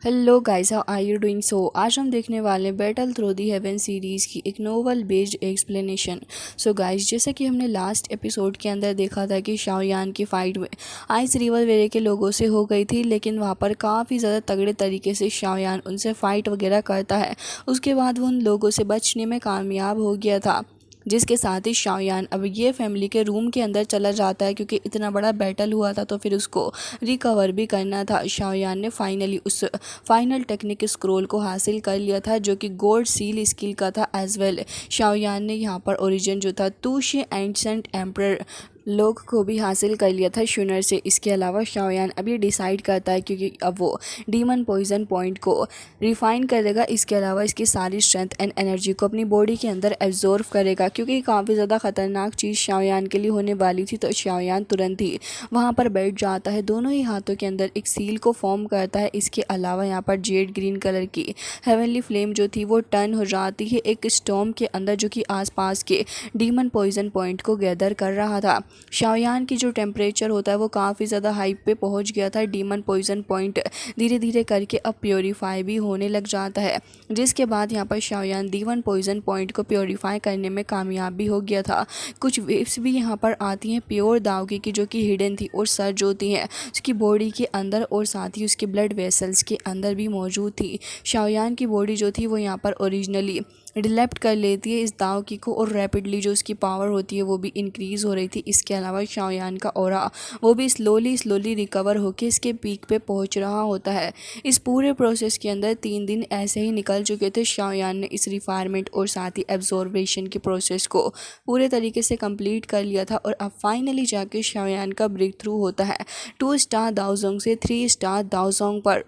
Hello guys, how are you doing? आज हम देखने वाले हैं Battle Through the Heaven series की एक novel based explanation. So guys, जैसा कि हमने लास्ट एपिसोड के अंदर देखा था कि शाओयान की फ़ाइट में आइस रिवर वेरे के लोगों से हो गई थी, लेकिन वहाँ पर काफ़ी ज़्यादा तगड़े तरीके से शाओयान उनसे फ़ाइट वगैरह करता है। उसके बाद वो उन लोगों से बचने में कामयाब हो गया था, जिसके साथ ही शाओयान अब ये फैमिली के रूम के अंदर चला जाता है, क्योंकि इतना बड़ा बैटल हुआ था तो फिर उसको रिकवर भी करना था। शाओयान ने फाइनली उस फाइनल टेक्निक स्क्रोल को हासिल कर लिया था, जो कि गोल्ड सील स्किल का था एज वेल। शाओयान ने यहाँ पर ओरिजिन जो था तुशे एंसेंट एम्परर लोग को भी हासिल कर लिया था शुनर से। इसके अलावा शाओयान अभी डिसाइड करता है, क्योंकि अब वो डीमन पॉइजन पॉइंट को रिफाइन करेगा। इसके अलावा इसकी सारी स्ट्रेंथ एंड एनर्जी को अपनी बॉडी के अंदर एब्जॉर्व करेगा, क्योंकि काफ़ी ज़्यादा खतरनाक चीज़ शाओयान के लिए होने वाली थी। तो शाओयान तुरंत ही वहाँ पर बैठ जाता है, दोनों ही हाथों के अंदर एक सील को फॉर्म करता है। इसके अलावा यहाँ पर जेड ग्रीन कलर की हेवनली फ्लेम जो थी वो टर्न हो जाती है एक स्टॉर्म के अंदर, जो कि आसपास के डीमन पॉइजन पॉइंट को गैदर कर रहा था। शाओयान की जो टेम्परेचर होता है वो काफ़ी ज़्यादा हाई पे पहुंच गया था। डीमन पॉइजन पॉइंट धीरे धीरे करके अब प्योरीफाई भी होने लग जाता है, जिसके बाद यहाँ पर शाओयान डीमन पॉइजन पॉइंट को प्योरीफाई करने में कामयाब भी हो गया था। कुछ वेव्स भी यहाँ पर आती हैं प्योर दावगी की, जो कि हिडन थी और सर्ज होती हैं उसकी बॉडी के अंदर और साथ ही उसके ब्लड वेसल्स के अंदर भी मौजूद थी। शाओयान की बॉडी जो थी वो यहाँ पर ओरिजिनली डिलेप्ट कर लेती है इस दाव की को, और रैपिडली जो उसकी पावर होती है वो भी इंक्रीज़ हो रही थी। इसके अलावा शाओयान का ऑरा वो भी स्लोली रिकवर होकर इसके पीक पे पहुंच रहा होता है। इस पूरे प्रोसेस के अंदर 3 दिन ऐसे ही निकल चुके थे। शाओयान ने इस रिफायरमेंट और साथ ही एब्जॉर्बेशन के प्रोसेस को पूरे तरीके से कंप्लीट कर लिया था, और अब फाइनली जाके शाओयान का ब्रेक थ्रू होता है 2 स्टार दाओजोंग से 3 स्टार दाओजोंग पर,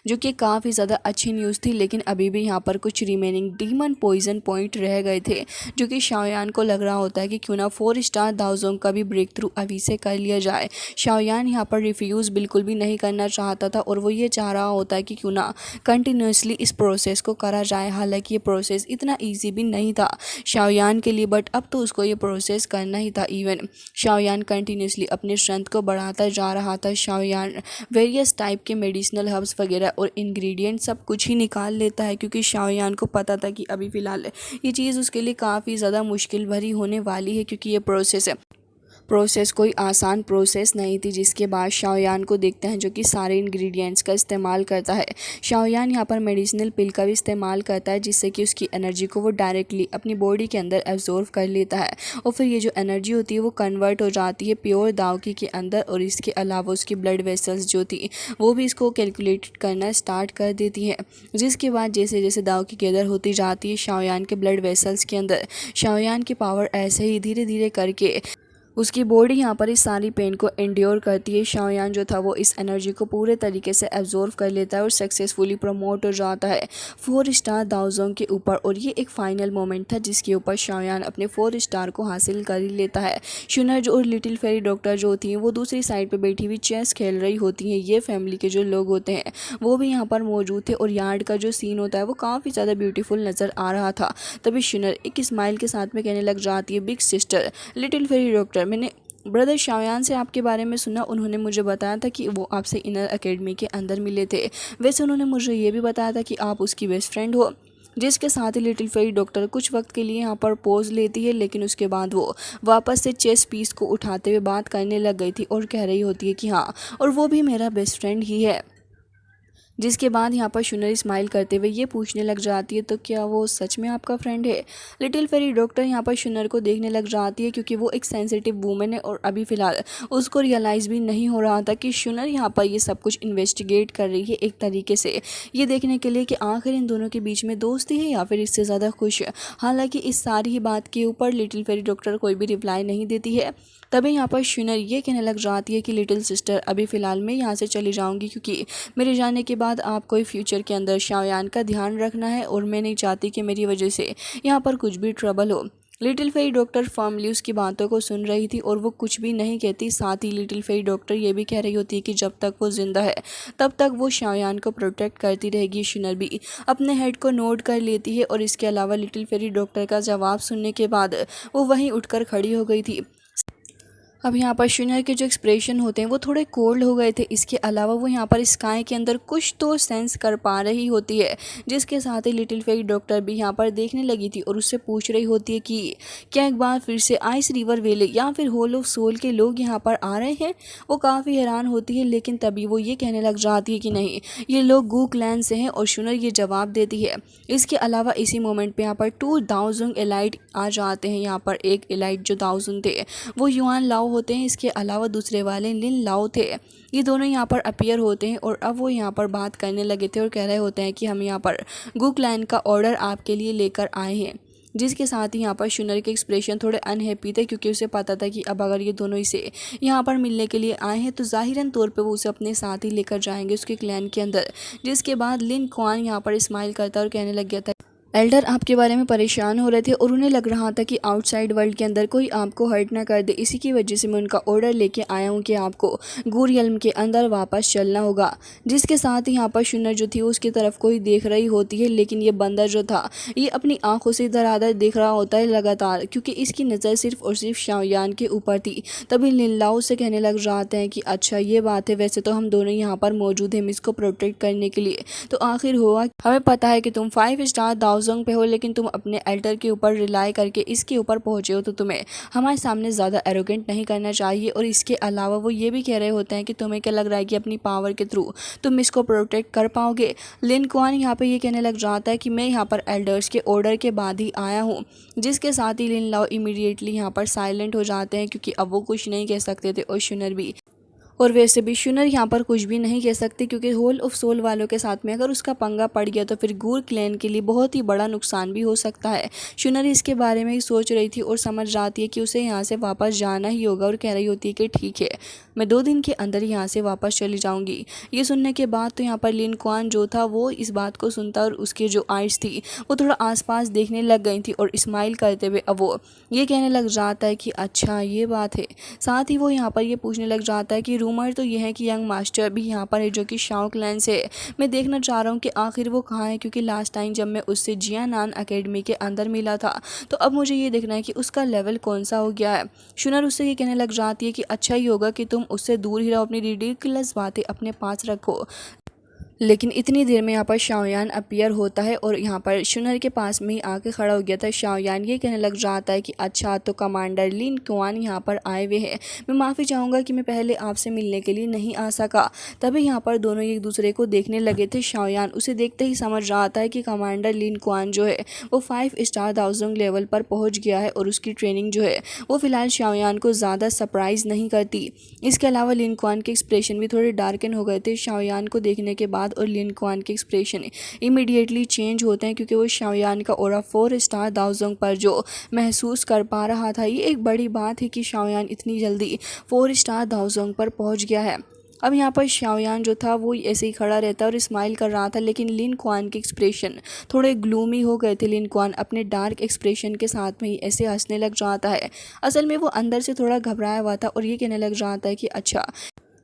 जो कि काफ़ी ज़्यादा अच्छी न्यूज़ थी। लेकिन अभी भी यहाँ पर कुछ रिमेनिंग डीमन पॉइजन पॉइंट रह गए थे, जो कि शाओयान को लग रहा होता है कि क्यों ना 4 स्टार दाओजोंग का भी ब्रेक थ्रू अभी से कर लिया जाए। शाओयान यहाँ पर रिफ्यूज़ बिल्कुल भी नहीं करना चाहता था, और वो ये चाह रहा होता है कि क्यों ना कंटिन्यूसली इस प्रोसेस को करा जाए। हालांकि ये प्रोसेस इतना ईजी भी नहीं था शाओयान के लिए, बट अब तो उसको ये प्रोसेस करना ही था। इवन शाओयान कंटिन्यूसली अपनी स्ट्रेंथ को बढ़ाता जा रहा था। शाओयान वेरियस टाइप के मेडिसिनल हर्ब्स वगैरह और इंग्रेडिएंट सब कुछ ही निकाल लेता है, क्योंकि शाओयान को पता था कि अभी फ़िलहाल ये चीज़ उसके लिए काफ़ी ज़्यादा मुश्किल भरी होने वाली है, क्योंकि ये प्रोसेस कोई आसान प्रोसेस नहीं थी। जिसके बाद शाओयान को देखते हैं जो कि सारे इंग्रेडिएंट्स का इस्तेमाल करता है। शाओयान यहाँ पर मेडिसिनल पिल का भी इस्तेमाल करता है, जिससे कि उसकी एनर्जी को वो डायरेक्टली अपनी बॉडी के अंदर एब्जॉर्व कर लेता है, और फिर ये जो एनर्जी होती है वो कन्वर्ट हो जाती है प्योर दावकी के अंदर। और इसके अलावा उसकी ब्लड वेसल्स जो थी वो भी इसको कैलकुलेट करना स्टार्ट कर देती है। जिसके बाद जैसे जैसे दावकी गैदर होती जाती है शाओयान के ब्लड वेसल्स के अंदर, शाओयान की पावर ऐसे ही धीरे धीरे करके उसकी बॉडी यहाँ पर इस सारी पेन को एंड्योर करती है। शाओयान जो था वो इस एनर्जी को पूरे तरीके से एब्जॉर्व कर लेता है और सक्सेसफुली प्रमोट हो जाता है 4 स्टार दाओजोंग के ऊपर। और ये एक फाइनल मोमेंट था जिसके ऊपर शाओयान अपने 4 स्टार को हासिल कर ही लेता है। शुनर जो और लिटिल फेरी डॉक्टर जो होती हैं वो दूसरी साइड पर बैठी हुई चेस खेल रही होती हैं। ये फैमिली के जो लोग होते हैं वो भी यहाँ पर मौजूद थे, और यार्ड का जो सीन होता है वो काफ़ी ज़्यादा ब्यूटीफुल नज़र आ रहा था। तभी शुनर एक स्माइल के साथ में कहने लग जाती है, big sister little fairy doctor, मैंने ब्रदर शाओयान से आपके बारे में सुना। उन्होंने मुझे बताया था कि वो आपसे इनर एकेडमी के अंदर मिले थे। वैसे उन्होंने मुझे ये भी बताया था कि आप उसकी बेस्ट फ्रेंड हो। जिसके साथ ही लिटिल फेरी डॉक्टर कुछ वक्त के लिए यहाँ पर पोज लेती है, लेकिन उसके बाद वो वापस से चेस पीस को उठाते हुए बात करने लग गई थी और कह रही होती है कि हाँ, और वो भी मेरा बेस्ट फ्रेंड ही है। जिसके बाद यहाँ पर शुनर स्माइल करते हुए ये पूछने लग जाती है, तो क्या वो सच में आपका फ्रेंड है? लिटिल फेरी डॉक्टर यहाँ पर शुनर को देखने लग जाती है, क्योंकि वो एक सेंसिटिव वूमेन है, और अभी फ़िलहाल उसको रियलाइज़ भी नहीं हो रहा था कि शुनर यहाँ पर ये सब कुछ इन्वेस्टिगेट कर रही है एक तरीके से, ये देखने के लिए कि आखिर इन दोनों के बीच में दोस्ती है या फिर इससे ज़्यादा खुश है। हालाँकि इस सारी ही बात के ऊपर लिटिल फेरी डॉक्टर कोई भी रिप्लाई नहीं देती है। तभी यहाँ पर शुनर ये कहने लग जाती है कि लिटिल सिस्टर, अभी फ़िलहाल मैं यहाँ से चली जाऊँगी, क्योंकि मेरे जाने के बाद आपको फ्यूचर के अंदर शाओयान का ध्यान रखना है, और मैं नहीं चाहती कि मेरी वजह से यहाँ पर कुछ भी ट्रबल हो। लिटिल फेरी डॉक्टर फर्मली उसकी बातों को सुन रही थी, और वो कुछ भी नहीं कहती। साथ ही लिटिल फेरी डॉक्टर ये भी कह रही होती है कि जब तक वो जिंदा है तब तक वो शाओयान को प्रोटेक्ट करती रहेगी। शुनर भी अपने हेड को नोट कर लेती है, और इसके अलावा लिटिल फेरी डॉक्टर का जवाब सुनने के बाद वो वहीं उठकर खड़ी हो गई थी। अब यहाँ पर शुनर के जो एक्सप्रेशन होते हैं वो थोड़े कोल्ड हो गए थे। इसके अलावा वो यहाँ पर स्काई के अंदर कुछ तो सेंस कर पा रही होती है, जिसके साथ ही लिटिल फेरी डॉक्टर भी यहाँ पर देखने लगी थी और उससे पूछ रही होती है कि क्या एक बार फिर से आइस रिवर वेले या फिर होल ऑफ सोल के लोग यहाँ पर आ रहे हैं। वो काफ़ी हैरान होती है, लेकिन तभी वो ये कहने लग जाती है कि नहीं, ये लोग गू क्लैन से हैं, और शुनर ये जवाब देती है। इसके अलावा इसी मोमेंट पे यहाँ पर 2000 एलाइट आ जाते हैं। यहाँ पर एक एलाइट जो 1000 थे वो युआन लाओ होते हैं, इसके अलावा दूसरे वाले लिन लाओ थे। ये दोनों यहाँ पर अपीयर होते हैं और अब वो यहाँ पर बात करने लगे थे और कह रहे होते हैं कि हम यहाँ पर गू क्लैन का ऑर्डर आपके लिए लेकर आए हैं। जिसके साथ ही यहाँ पर शुनर के एक्सप्रेशन थोड़े अनहैप्पी थे, क्योंकि उसे पता था कि अब अगर ये दोनों इसे यहाँ पर मिलने के लिए आए हैं तो ज़ाहिरन तौर पे वो उसे अपने साथ ही लेकर जाएंगे उसके क्लैन के अंदर। जिसके बाद लिन क्वान यहाँ पर स्माइल करता और कहने लग गया था, एल्डर आपके बारे में परेशान हो रहे थे और उन्हें लग रहा था कि आउटसाइड वर्ल्ड के अंदर कोई आपको हर्ट ना कर दे। इसी की वजह से मैं उनका ऑर्डर लेके आया हूँ कि आपको गूरियल्म के अंदर वापस चलना होगा। जिसके साथ ही यहाँ पर शुनर जो थी उसकी तरफ कोई देख रही होती है, लेकिन ये बंदर जो था ये अपनी आंखों से इधर देख रहा होता है लगातार, क्योंकि इसकी नज़र सिर्फ और सिर्फ शाओयान के ऊपर थी। तभी लिनलाओ से कहने लग जाते हैं कि अच्छा ये बात है, वैसे तो हम दोनों यहाँ पर मौजूद हैं इसको प्रोटेक्ट करने के लिए, तो आखिर हुआ हमें पता है कि तुम 5 स्टार दाओजोंग पे हो, लेकिन तुम अपने एल्टर के ऊपर रिलाई करके इसके ऊपर पहुंचे हो, तो तुम्हें हमारे सामने ज़्यादा एरोगेंट नहीं करना चाहिए। और इसके अलावा वो ये भी कह रहे होते हैं कि तुम्हें क्या लग रहा है कि अपनी पावर के थ्रू तुम इसको प्रोटेक्ट कर पाओगे। लिन क्वान यहाँ पे ये कहने लग जाता है कि मैं यहाँ पर एल्डर्स के ऑर्डर के बाद ही आया हूँ। जिसके साथ ही लिन लाओ इमीडिएटली यहाँ पर साइलेंट हो जाते हैं, क्योंकि अब वो कुछ नहीं कह सकते थे और शुनर भी। और वैसे भी शुनर यहाँ पर कुछ भी नहीं कह सकती, क्योंकि होल ऑफ सोल वालों के साथ में अगर उसका पंगा पड़ गया तो फिर गूर क्लैन के लिए बहुत ही बड़ा नुकसान भी हो सकता है। शुनर इसके बारे में ही सोच रही थी और समझ जाती है कि उसे यहाँ से वापस जाना ही होगा, और कह रही होती है कि ठीक है, मैं 2 दिन के अंदर यहाँ से वापस चली जाऊँगी। ये सुनने के बाद तो यहाँ पर लिन क्वान जो था वो इस बात को सुनता और उसकी जो आइज़ थी वो थोड़ा आसपास देखने लग गई थी और स्माइल करते हुए अब वो ये कहने लग जाता है कि अच्छा ये बात है। साथ ही वो यहाँ पर ये पूछने लग जाता है कि रूमर तो ये है कि यंग मास्टर भी यहाँ पर है, जो कि शाओ क्लैन से है। मैं देखना चाह रहा हूँ कि आखिर वो कहाँ है, क्योंकि लास्ट टाइम जब मैं उससे जियानान एकेडमी के अंदर मिला था तो अब मुझे ये देखना है कि उसका लेवल कौन सा हो गया है। शुनर उससे ये कहने लग जाती है कि अच्छा ही होगा कि तुम उससे दूर ही रहो, अपनी रिडिकुलस बातें अपने पास रखो। लेकिन इतनी देर में यहाँ पर शाओयान अपीयर होता है और यहाँ पर शुनर के पास में ही आके खड़ा हो गया था। शाओयान ये कहने लग जाता है कि अच्छा तो कमांडर लिन क्वान यहाँ पर आए हुए हैं, मैं माफ़ी चाहूँगा कि मैं पहले आपसे मिलने के लिए नहीं आ सका। तभी यहाँ पर दोनों एक दूसरे को देखने लगे थे। शाओयान उसे देखते ही समझ जाता है कि कमांडर लिन क्वान जो है वो 5 स्टार दाओजोंग लेवल पर पहुँच गया है, और उसकी ट्रेनिंग जो है वो फिलहाल शाओयान को ज़्यादा सरप्राइज़ नहीं करती। इसके अलावा लिन क्वान के एक्सप्रेशन भी थोड़े डार्कन हो गए थे शाओयान को देखने के बाद, और लिन क्वान के एक्सप्रेशन इमीडिएटली चेंज होते हैं, क्योंकि वो शाओयान का ऑरा 4 स्टार दाओजोंग पर जो महसूस कर पा रहा था। ये एक बड़ी बात है कि शाओयान इतनी जल्दी 4 स्टार दाओजोंग पर पहुंच गया है। अब यहाँ पर शाओयान जो था वो ऐसे ही खड़ा रहता और स्माइल कर रहा था, लेकिन लिन क्वान के एक्सप्रेशन थोड़े ग्लूमी हो गए थे। लिन क्वान अपने डार्क एक्सप्रेशन के साथ में ही ऐसे हंसने लग जाता है। असल में वो अंदर से थोड़ा घबराया हुआ था और ये कहने लग जाता है कि अच्छा,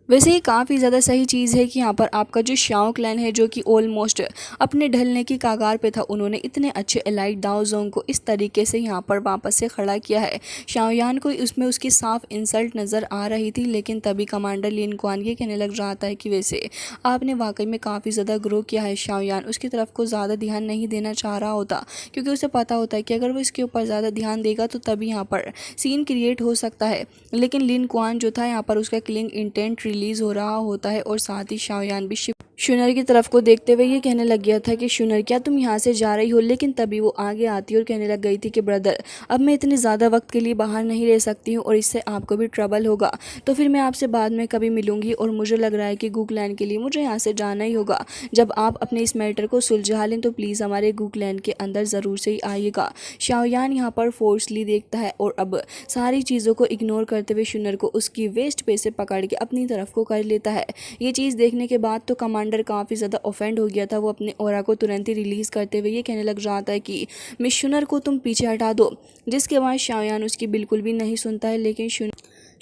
वैसे ही काफ़ी ज़्यादा सही चीज़ है कि यहाँ पर आपका जो शाओ क्लैन है, जो कि ऑलमोस्ट अपने ढलने की कगार पे था, उन्होंने इतने अच्छे एलाइट दाओजोंग को इस तरीके से यहाँ पर वापस से खड़ा किया है। शाओयान को उसमें उसकी साफ इंसल्ट नज़र आ रही थी, लेकिन तभी कमांडर लिन क्वान ये कहने लग जाता है कि वैसे आपने वाकई में काफ़ी ज़्यादा ग्रो किया है। शाओयान उसकी तरफ को ज़्यादा ध्यान नहीं देना चाह रहा होता, क्योंकि उसे पता होता है कि अगर वो इसके ऊपर ज़्यादा ध्यान देगा तो तभी यहाँ पर सीन क्रिएट हो सकता है। लेकिन लिन क्वान जो था यहाँ पर उसका किलिंग इंटेंट रिलीज हो रहा होता है, और साथ ही शाओयान भी शुनर की तरफ को देखते हुए ये कहने लग गया था कि शुनर क्या तुम यहाँ से जा रही हो। लेकिन तभी वो आगे आती और कहने लग गई थी कि ब्रदर, अब मैं इतने ज़्यादा वक्त के लिए बाहर नहीं रह सकती हूँ और इससे आपको भी ट्रबल होगा, तो फिर मैं आपसे बाद में कभी मिलूंगी। और मुझे लग रहा है कि गुकलैंड के लिए मुझे यहाँ से जाना ही होगा। जब आप अपने इस मैटर को सुलझा लें तो प्लीज़ हमारे गुकलैंड के अंदर ज़रूर से ही आइएगा। शाओयान यहाँ पर फोर्सली देखता है और अब सारी चीज़ों को इग्नोर करते हुए शुनर को उसकी वेस्ट पे से पकड़ के अपनी तरफ को कर लेता है। ये चीज़ देखने के बाद तो कमांडर काफ़ी ज़्यादा ऑफेंड हो गया था। वो अपने ऑरा को तुरंत ही रिलीज़ करते हुए ये कहने लग जाता है कि मिस शुनर को तुम पीछे हटा दो। जिसके बाद शाओयान उसकी बिल्कुल भी नहीं सुनता है, लेकिन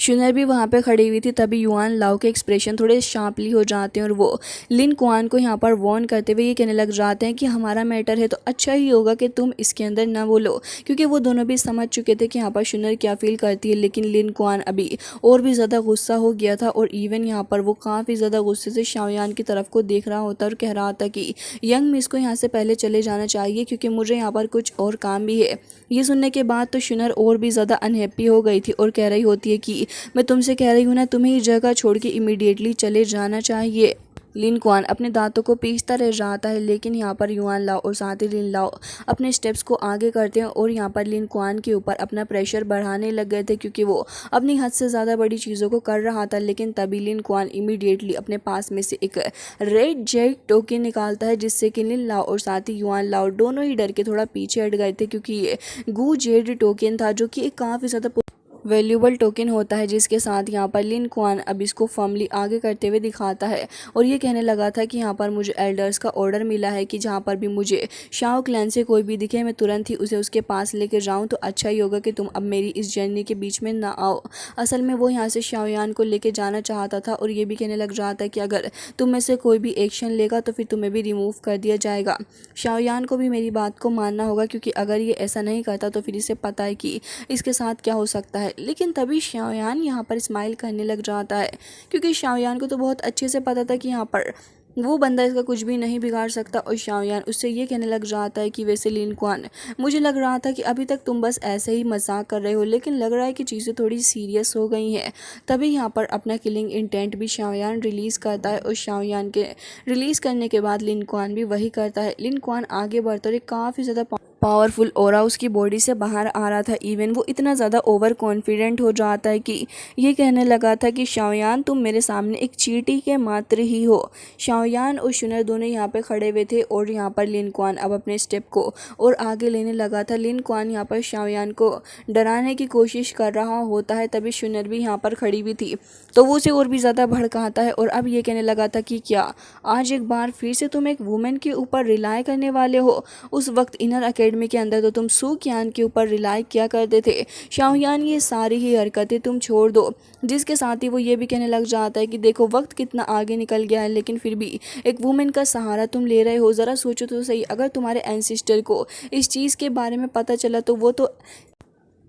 शुनर भी वहाँ पे खड़ी हुई थी। तभी युआन लाओ के एक्सप्रेशन थोड़े शार्पली हो जाते हैं और वो लिन कुआन को यहाँ पर वार्न करते हुए ये कहने लग जाते हैं कि हमारा मैटर है तो अच्छा ही होगा कि तुम इसके अंदर ना बोलो, क्योंकि वो दोनों भी समझ चुके थे कि यहाँ पर शुनर क्या फील करती है। लेकिन लिन कुआन अभी और भी ज़्यादा गुस्सा हो गया था और इवन यहाँ पर वो काफ़ी ज़्यादा गुस्से से शाओयान की तरफ को देख रहा होता और कह रहा था कि यंग मिस को यहाँ से पहले चले जाना चाहिए क्योंकि मुझे यहाँ पर कुछ और काम भी है। ये सुनने के बाद तो शुनर और भी ज़्यादा अनहैप्पी हो गई थी और कह रही होती है कि मैं तुमसे कह रही हूँ ना, तुम्हें ये जगह छोड़ के इमीडिएटली चले जाना चाहिए। लिन कुआन अपने दांतों को पीसता रह जाता है, लेकिन यहाँ पर युआन लाओ और साथ ही लिन लाओ अपने स्टेप्स को आगे करते हैं और यहाँ पर लिन कुआन के ऊपर अपना प्रेशर बढ़ाने लग गए थे क्योंकि वो अपनी हद से ज़्यादा बड़ी चीज़ों को कर रहा था। लेकिन तभी लिन कुआन इमीडिएटली अपने पास में से एक रेड जेड टोकन निकालता है, जिससे कि लिन लाओ और साथ ही युआन लाओ दोनों ही डर के थोड़ा पीछे हट गए थे क्योंकि ये गू जेड टोकन था जो कि एक काफ़ी ज़्यादा वैल्यूबल टोकन होता है। जिसके साथ यहाँ पर लिन कुआन अब इसको फर्मली आगे करते हुए दिखाता है और ये कहने लगा था कि यहाँ पर मुझे एल्डर्स का ऑर्डर मिला है कि जहाँ पर भी मुझे शाओ क्लैन से कोई भी दिखे मैं तुरंत ही उसे उसके पास लेकर जाऊँ, तो अच्छा ही होगा कि तुम अब मेरी इस जर्नी के बीच में ना आओ। असल में वो यहाँ से शाओयान को लेकर जाना चाहता था और ये भी कहने लग रहा था कि अगर तुम में से कोई भी एक्शन लेगा तो फिर तुम्हें भी रिमूव कर दिया जाएगा। शाओयान को भी मेरी बात को मानना होगा क्योंकि अगर ये ऐसा नहीं करता तो फिर इसे पता है कि इसके साथ क्या हो सकता है। लेकिन तभी शाओयान यहाँ पर स्माइल करने लग जाता है क्योंकि शाओयान को तो बहुत अच्छे से पता था कि यहाँ पर वो बंदा इसका कुछ भी नहीं बिगाड़ सकता। और शाओयान उससे ये कहने लग जाता है कि वैसे लिन कुआन, मुझे लग रहा था कि अभी तक तुम बस ऐसे ही मजाक कर रहे हो, लेकिन लग रहा है कि चीज़ें थोड़ी सीरियस हो गई हैं। तभी यहाँ पर अपना किलिंग इंटेंट भी शाओयान रिलीज़ करता है और शाओयान के रिलीज़ करने के बाद लिन कुआन भी वही करता है। लिन कुआन आगे बढ़ता है, काफ़ी ज़्यादा पावरफुल ऑरा उसकी बॉडी से बाहर आ रहा था। इवन वो इतना ज़्यादा ओवर कॉन्फिडेंट हो जाता है कि ये कहने लगा था कि शाओयान तुम मेरे सामने एक चींटी के मात्र ही हो। शाओयान और शुनर दोनों यहाँ पे खड़े हुए थे और यहाँ पर लिन कुआन अब अपने स्टेप को और आगे लेने लगा था। लिन कुआन यहाँ पर शाओयान को डराने की कोशिश कर रहा होता है। तभी शुनर भी यहाँ पर खड़ी हुई थी तो वो उसे और भी ज़्यादा भड़काता है और अब ये कहने लगा था कि क्या आज एक बार फिर से तुम एक वुमेन के ऊपर रिलाई करने वाले हो। उस वक्त इनर अकेडमी के अंदर तो तुम सू क्यान के ऊपर रिलाई किया करते थे। शाओयान ये सारी ही हरकतें तुम छोड़ दो। जिसके साथ ही वो ये भी कहने लग जाता है कि देखो वक्त कितना आगे निकल गया है, लेकिन फिर भी एक वुमेन का सहारा तुम ले रहे हो। ज़रा सोचो तो सही, अगर तुम्हारे एंसिस्टर को इस चीज़ के बारे में पता चला तो वो तो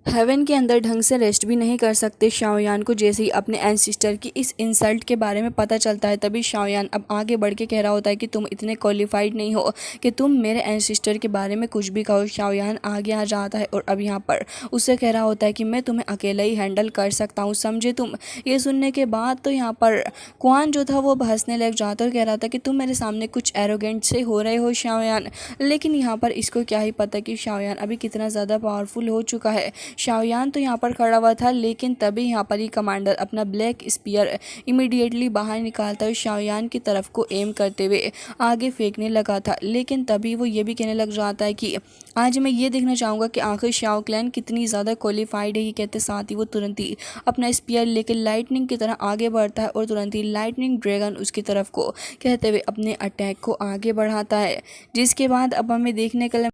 हेवन के अंदर ढंग से रेस्ट भी नहीं कर सकते। शाओयान को जैसे ही अपने एंसिस्टर की इस इंसल्ट के बारे में पता चलता है तभी शाओयान अब आगे बढ़ के कह रहा होता है कि तुम इतने क्वालिफाइड नहीं हो कि तुम मेरे एंसिस्टर के बारे में कुछ भी कहो। शाओयान आगे आ जाता है और अब यहाँ पर उससे कह रहा होता है कि मैं तुम्हें अकेला ही हैंडल कर सकता हूँ, समझे तुम। ये सुनने के बाद तो यहाँ पर कुआन जो था वो हंसने लग जाता और कह रहा था कि तुम मेरे सामने कुछ एरोगेंट से हो रहे हो शाओयान। लेकिन यहाँ पर इसको क्या ही पता कि शाओयान अभी कितना ज़्यादा पावरफुल हो चुका है। शाओयान तो यहाँ पर खड़ा हुआ था, लेकिन तभी यहाँ पर ही कमांडर अपना ब्लैक स्पीयर इमीडिएटली बाहर निकालता हुआ शाओयान की तरफ को एम करते हुए आगे फेंकने लगा था। लेकिन तभी वो ये भी कहने लग जाता है कि आज मैं ये देखना चाहूँगा कि आखिर शाओ क्लैन कितनी ज़्यादा क्वालिफाइड है। ये कहते साथ ही वो तुरंत ही अपना स्पीयर लेकर लाइटनिंग की तरह आगे बढ़ता है और तुरंत ही लाइटनिंग ड्रैगन उसकी तरफ को कहते हुए अपने अटैक को आगे बढ़ाता है। जिसके बाद अब हमें देखने के लिए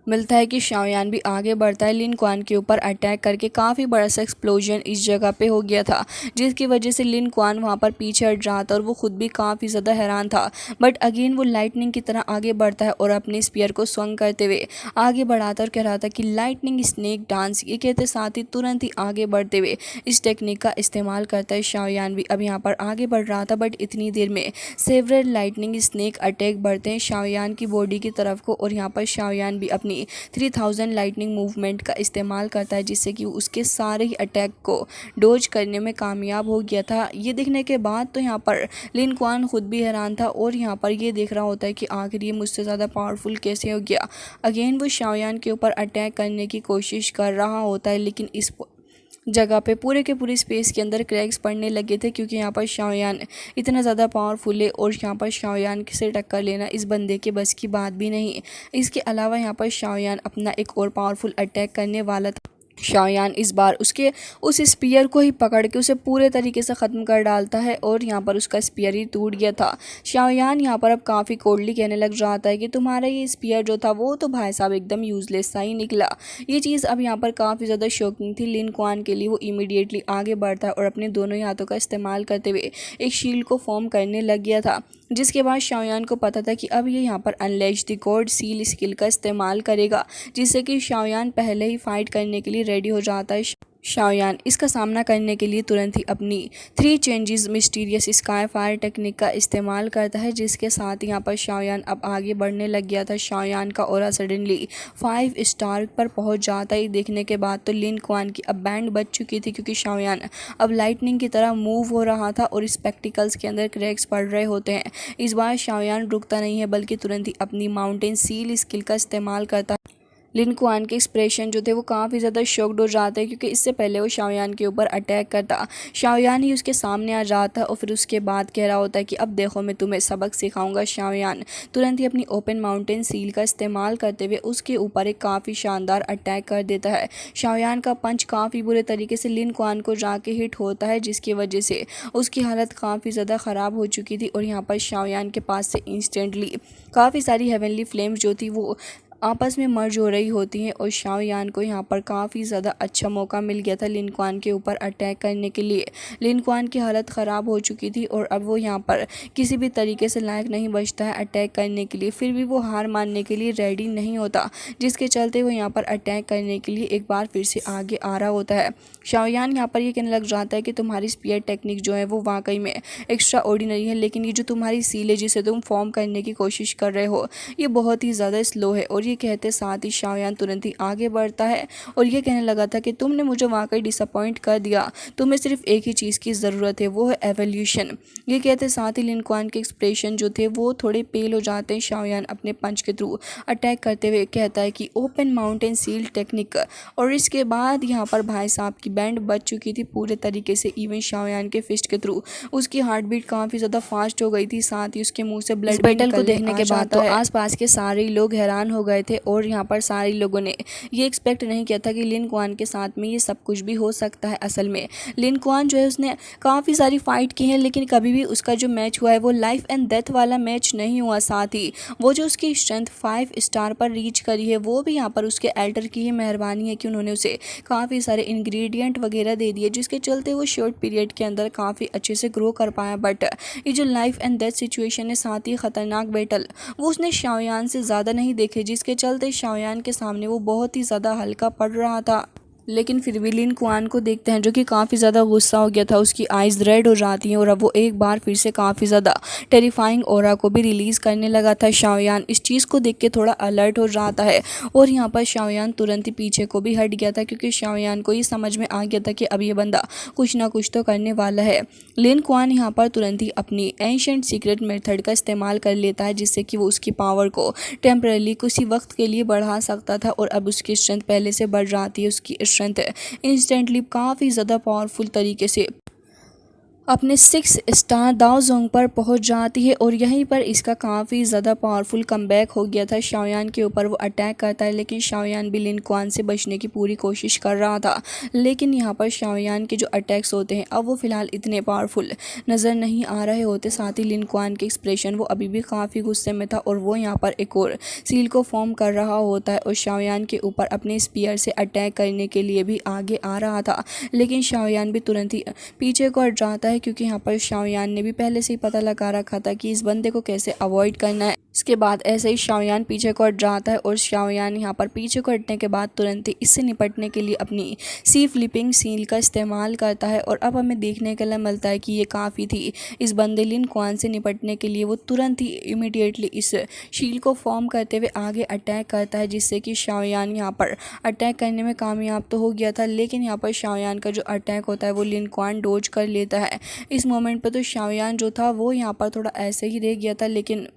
मिलता है कि शाओयान भी आगे बढ़ता है। लिन कुआन के ऊपर अटैक करके काफ़ी बड़ा सा एक्सप्लोजन इस जगह पे हो गया था, जिसकी वजह से लिन कुआन वहाँ पर पीछे हट रहा था और वो खुद भी काफ़ी ज़्यादा हैरान था। बट अगेन वो लाइटनिंग की तरह आगे बढ़ता है और अपने स्पीयर को स्वंग करते हुए आगे बढ़ाता और कह रहा था कि लाइटनिंग स्नेक डांस। ये कहते साथ ही तुरंत ही आगे बढ़ते हुए इस टेक्निक का इस्तेमाल करता है। शाओयान भी अब यहाँ पर आगे बढ़ रहा था, बट इतनी देर में सेवरल लाइटनिंग स्नेक अटैक बढ़ते हैं शाओयान की बॉडी की तरफ को और यहाँ पर शाओयान भी अपनी 3000 लाइटनिंग मूवमेंट का इस्तेमाल करता है, जिससे कि उसके सारे ही अटैक को डोज करने में कामयाब हो गया था। ये देखने के बाद तो यहाँ पर लिन कुआन खुद भी हैरान था और यहाँ पर ये देख रहा होता है कि आखिर ये मुझसे ज़्यादा पावरफुल कैसे हो गया। अगेन वो शाओयान के ऊपर अटैक करने की कोशिश कर रहा होता है, लेकिन इस जगह पे पूरे के पूरे स्पेस के अंदर क्रैक्स पड़ने लगे थे क्योंकि यहाँ पर शाओयान इतना ज़्यादा पावरफुल है और यहाँ पर शाओयान से टक्कर लेना इस बंदे के बस की बात भी नहीं है। इसके अलावा यहाँ पर शाओयान अपना एक और पावरफुल अटैक करने वाला था। शाओयान इस बार उसके उस स्पीयर को ही पकड़ के उसे पूरे तरीके से ख़त्म कर डालता है और यहाँ पर उसका स्पीयर ही टूट गया था। शाओयान यहाँ पर अब काफ़ी कोल्डली कहने लग जाता है कि तुम्हारा ये स्पीयर जो था वो तो भाई साहब एकदम यूज़लेस सा ही निकला। ये चीज़ अब यहाँ पर काफ़ी ज़्यादा शॉकिंग थी लिन क्वान के लिए। वो इमीडिएटली आगे बढ़ता है और अपने दोनों ही हाथों का इस्तेमाल करते हुए एक शील्ड को फॉर्म करने लग गया था, जिसके बाद शाओयान को पता था कि अब ये यहाँ पर अनलेश द गॉड सील स्किल का इस्तेमाल करेगा, जिससे कि शाओयान पहले ही फाइट करने के लिए रेडी हो जाता है। शाओयान इसका सामना करने के लिए तुरंत ही अपनी 3 changes mysterious sky fire technique का इस्तेमाल करता है, जिसके साथ यहाँ पर शाओयान अब आगे बढ़ने लग गया था। शाओयान का ऑरा सडनली 5 स्टार पर पहुंच जाता है। देखने के बाद तो लिन क्वान की अब बैंड बच चुकी थी, क्योंकि शाओयान अब लाइटनिंग की तरह मूव हो रहा था और स्पेक्टिकल्स के अंदर क्रैक्स पड़ रहे होते हैं। इस बार शाओयान रुकता नहीं है, बल्कि तुरंत ही अपनी माउंटेन सील स्किल का इस्तेमाल करता है। लिन क्वान के एक्सप्रेशन जो थे वो काफ़ी ज़्यादा शॉक्ड हो जाते हैं, क्योंकि इससे पहले वो शाओयान के ऊपर अटैक करता, शाओयान ही उसके सामने आ जाता और फिर उसके बाद कह रहा होता है कि अब देखो मैं तुम्हें सबक सिखाऊंगा। शाओयान तुरंत ही अपनी ओपन माउंटेन सील का इस्तेमाल करते हुए उसके ऊपर एक काफ़ी शानदार अटैक कर देता है। शाओयान का पंच काफ़ी बुरे तरीके से लिन क्वान को जाके हिट होता है, जिसकी वजह से उसकी हालत काफ़ी ज़्यादा ख़राब हो चुकी थी। और यहाँ पर शाओयान के पास से इंस्टेंटली काफ़ी सारी हेवनली फ्लेम्स जो थी वो आपस में मर्ज हो रही होती हैं और शाओयान को यहाँ पर काफ़ी ज़्यादा अच्छा मौका मिल गया था लिन क्वान के ऊपर अटैक करने के लिए। लिन क्वान की हालत ख़राब हो चुकी थी और अब वो यहाँ पर किसी भी तरीके से लायक नहीं बचता है अटैक करने के लिए। फिर भी वो हार मानने के लिए रेडी नहीं होता, जिसके चलते वो यहाँ पर अटैक करने के लिए एक बार फिर से आगे आ रहा होता है। शाओयान यहाँ पर ये कहने लग जाता है कि तुम्हारी स्पीयर टेक्निक जो है वो वाकई में एक्स्ट्रा ऑर्डिनरी है, लेकिन ये जो तुम्हारी सील है जिसे तुम फॉर्म करने की कोशिश कर रहे हो ये बहुत ही ज़्यादा स्लो है। और ये कहते साथ ही शाओयान तुरंत ही आगे बढ़ता है और ये कहने लगा था कि तुमने मुझे वाकई डिसअपॉइंट कर दिया, तुम्हें सिर्फ एक ही चीज़ की ज़रूरत है, वो है एवोल्यूशन। ये कहते साथ ही लिन क्वान के एक्सप्रेशन जो थे वो थोड़े पेल हो जाते हैं। शाओयान अपने पंच के थ्रू अटैक करते हुए कहता है कि ओपन माउंटेन सील टेक्निक, और इसके बाद यहाँ पर भाई साहब की बैंड बच चुकी थी पूरे तरीके से। इवन शाओयान के फिस्ट के थ्रू उसकी हार्ट बीट काफ़ी ज़्यादा फास्ट हो गई थी, साथ ही उसके मुंह से ब्लड बैटल को देखने के बाद तो आसपास के सारे लोग हैरान हो गए थे और यहाँ पर सारे लोगों ने ये एक्सपेक्ट नहीं किया था कि लिन क्वान के साथ में ये सब कुछ भी हो सकता है। असल में लिन क्वान जो है उसने काफ़ी सारी फाइट की है, लेकिन कभी भी उसका जो मैच हुआ है वो लाइफ एंड डेथ वाला मैच नहीं हुआ। साथ ही वो जो उसकी स्ट्रेंथ 5 स्टार पर रीच करी है वो भी यहाँ पर उसके एल्डर की ही मेहरबानी है कि उन्होंने उसे काफ़ी सारे इंग्रेडिएंट वगैरह दे दिए, जिसके चलते वो शॉर्ट पीरियड के अंदर काफ़ी अच्छे से ग्रो कर पाया। बट ये जो लाइफ एंड डेथ सिचुएशन है, साथ ही ख़तरनाक बैटल, वो उसने शाओयान से ज़्यादा नहीं देखे, जिसके चलते शाओयान के सामने वो बहुत ही ज़्यादा हल्का पड़ रहा था। लेकिन फिर भी लिन क्वान को देखते हैं जो कि काफ़ी ज़्यादा गुस्सा हो गया था, उसकी आइज़ रेड हो जाती हैं और अब वो एक बार फिर से काफ़ी ज़्यादा टेरिफाइंग ऑरा को भी रिलीज़ करने लगा था। शाओयान इस चीज़ को देख के थोड़ा अलर्ट हो जाता है और यहाँ पर शाओयान तुरंत ही पीछे को भी हट गया था, क्योंकि शाओयान को ये समझ में आ गया था कि अब ये बंदा कुछ ना कुछ तो करने वाला है। लिन क्वान यहाँ पर तुरंत ही अपनी एंशिएंट सीक्रेट मेथड का इस्तेमाल कर लेता है, जिससे कि वो उसकी पावर को टेम्परली कुछ वक्त के लिए बढ़ा सकता था और अब उसकी स्ट्रेंथ पहले से बढ़ जाती है। उसकी स्ट्रेंथ इंस्टेंटली काफ़ी ज़्यादा पावरफुल तरीके से अपने 6 स्टार दाओ जोंग पर पहुंच जाती है और यहीं पर इसका काफ़ी ज़्यादा पावरफुल कमबैक हो गया था। शाओयान के ऊपर वो अटैक करता है, लेकिन शाओयान भी लिन क्वान से बचने की पूरी कोशिश कर रहा था। लेकिन यहाँ पर शाओयान के जो अटैक्स होते हैं अब वो फ़िलहाल इतने पावरफुल नज़र नहीं आ रहे होते। साथ ही लिन क्वान के एक्सप्रेशन वो अभी भी काफ़ी गुस्से में था और वो यहाँ पर एक और सील को फॉर्म कर रहा होता है और शाओयान के ऊपर अपने स्पीयर से अटैक करने के लिए भी आगे आ रहा था। लेकिन शाओयान भी तुरंत ही पीछे को हट जाता है, क्योंकि यहाँ पर शाओयान ने भी पहले से ही पता लगा रखा था कि इस बंदे को कैसे अवॉइड करना है। इसके बाद ऐसे ही शाओयान पीछे को हट जाता है और शाओयान यहाँ पर पीछे को हटने के बाद तुरंत ही इससे निपटने के लिए अपनी सी फ्लिपिंग सील का इस्तेमाल करता है। और अब हमें देखने के लिए मिलता है कि ये काफ़ी थी इस बंदे लिन क्वान से निपटने के लिए। वो तुरंत ही इमीडिएटली इस शील को फॉर्म करते हुए आगे अटैक करता है, जिससे कि शाओयान यहाँ पर अटैक करने में कामयाब तो हो गया था, लेकिन यहाँ पर शाओयान का जो अटैक होता है वो लिन क्वान डोज कर लेता है। इस मोमेंट पर तो शाओयान जो था वो यहाँ पर थोड़ा ऐसे ही रह गया था, लेकिन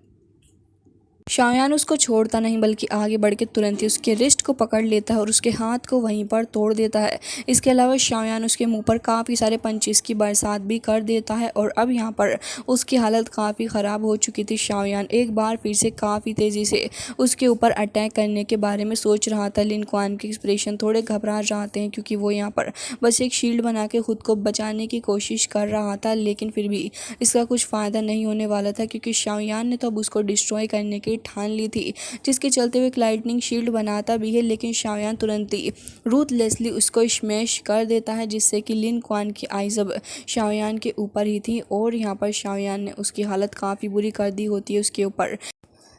शाओयान उसको छोड़ता नहीं बल्कि आगे बढ़ के तुरंत ही उसके रिस्ट को पकड़ लेता है और उसके हाथ को वहीं पर तोड़ देता है। इसके अलावा शाओयान उसके मुंह पर काफ़ी सारे पंचेस की बरसात भी कर देता है और अब यहाँ पर उसकी हालत काफ़ी ख़राब हो चुकी थी। शाओयान एक बार फिर से काफ़ी तेज़ी से उसके ऊपर अटैक करने के बारे में सोच रहा था। लिन क्वान के एक्सप्रेशन थोड़े घबरा जाते हैं क्योंकि वो यहाँ पर बस एक शील्ड बना के खुद को बचाने की कोशिश कर रहा था, लेकिन फिर भी इसका कुछ फ़ायदा नहीं होने वाला था क्योंकि शाओयान ने तो अब उसको डिस्ट्रॉय करने की ठान ली थी, जिसके चलते हुए एक लाइटनिंग शील्ड बनाता भी है, लेकिन शाओयान तुरंत ही रूथलेसली उसको स्मैश कर देता है, जिससे कि लिन क्वान की आइज़ अब शाओयान के ऊपर ही थी और यहाँ पर शाओयान ने उसकी हालत काफ़ी बुरी कर दी होती है उसके ऊपर।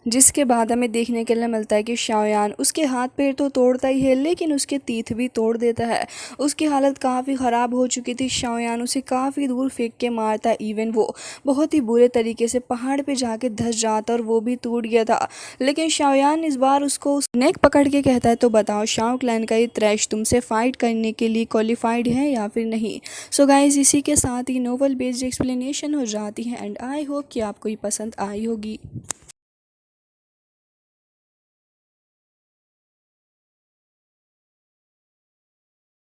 जिसके बाद हमें देखने के लिए मिलता है कि शाओयान उसके हाथ पैर तो तोड़ता ही है लेकिन उसके तीत भी तोड़ देता है। उसकी हालत काफ़ी ख़राब हो चुकी थी। शाओयान उसे काफ़ी दूर फेंक के मारता है, इवन वो बहुत ही बुरे तरीके से पहाड़ पे जाके धंस जाता और वो भी टूट गया था। लेकिन शाओयान इस बार उसको नेक पकड़ के कहता है, तो बताओ शाओ क्लैन का ये थ्रेश तुमसे फाइट करने के लिए क्वालिफाइड है या फिर नहीं। सो गाइस, इसी के साथ ही नोवेल बेस्ड एक्सप्लेनेशन हो जाती है एंड आई होप कि आपको ये पसंद आई होगी।